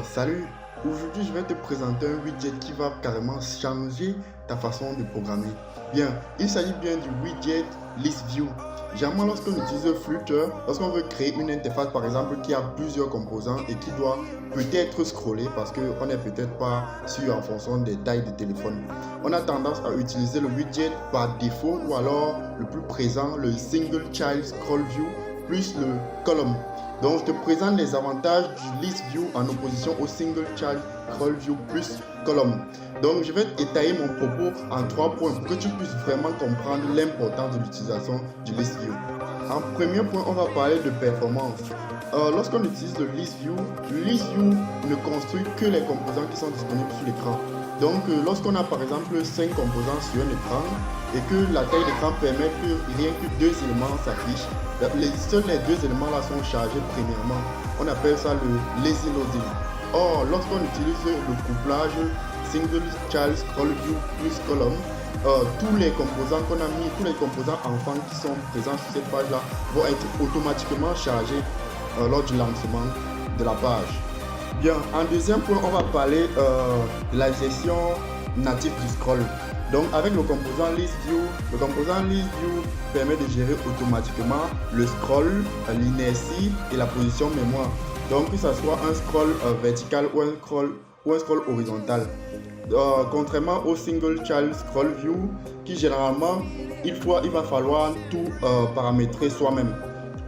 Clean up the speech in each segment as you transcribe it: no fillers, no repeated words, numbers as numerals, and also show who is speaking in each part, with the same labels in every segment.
Speaker 1: Salut, aujourd'hui je vais te présenter un widget qui va carrément changer ta façon de programmer. Bien, il s'agit bien du widget ListView. Généralement lorsqu'on utilise Flutter, lorsqu'on veut créer une interface par exemple qui a plusieurs composants et qui doit peut-être scroller parce qu'on n'est peut-être pas sûr en fonction des tailles de téléphone. On a tendance à utiliser le widget par défaut ou alors le plus présent, le Single Child Scroll View plus le Column. Donc, je te présente les avantages du List View en opposition au Single Child Scroll View plus Column. Donc, je vais étayer mon propos en 3 points pour que tu puisses vraiment comprendre l'importance de l'utilisation du List View. En premier point, on va parler de performance. Lorsqu'on utilise le List View ne construit que les composants qui sont disponibles sur l'écran. Donc, lorsqu'on a par exemple 5 composants sur un écran et que la taille d'écran permet que rien que 2 éléments s'affichent, seuls les 2 éléments là sont chargés premièrement. On appelle ça le lazy loading. Or, lorsqu'on utilise le couplage Single Child Scroll View plus Column, tous les composants qu'on a mis, tous les composants enfants qui sont présents sur cette page là vont être automatiquement chargés lors du lancement de la page. Bien, en deuxième point, on va parler de la gestion native du scroll. Donc, avec le composant ListView permet de gérer automatiquement le scroll, l'inertie et la position mémoire. Donc, que ce soit un scroll vertical ou un scroll horizontal. Contrairement au Single Child Scroll View, qui généralement, il va falloir tout paramétrer soi-même.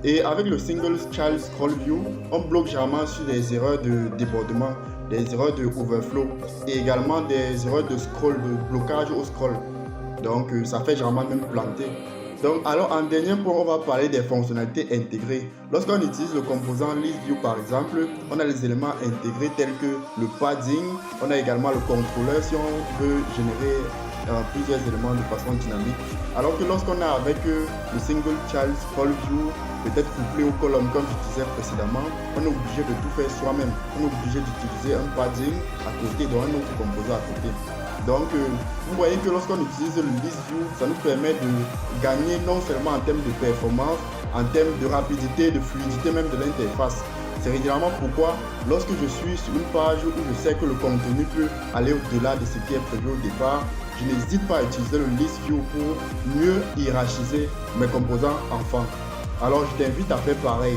Speaker 1: Et avec le Single Child Scroll View, on bloque généralement sur des erreurs de débordement, des erreurs de overflow et également des erreurs de scroll, de blocage au scroll. Donc ça fait généralement même planter. Donc alors en dernier point, on va parler des fonctionnalités intégrées. Lorsqu'on utilise le composant ListView par exemple, on a les éléments intégrés tels que le padding, on a également le contrôleur si on veut générer plusieurs éléments de façon dynamique. Alors que lorsqu'on a avec le Single Child Scroll View, peut-être couplé au column comme je disais précédemment, on est obligé de tout faire soi-même. On est obligé d'utiliser un padding à côté d'un autre composant à côté. Donc vous voyez que lorsqu'on utilise le ListView, ça nous permet de gagner non seulement en termes de performance, en termes de rapidité, de fluidité même de l'interface. C'est régulièrement pourquoi lorsque je suis sur une page où je sais que le contenu peut aller au-delà de ce qui est prévu au départ, je n'hésite pas à utiliser le ListView pour mieux hiérarchiser mes composants enfants. Alors je t'invite à faire pareil.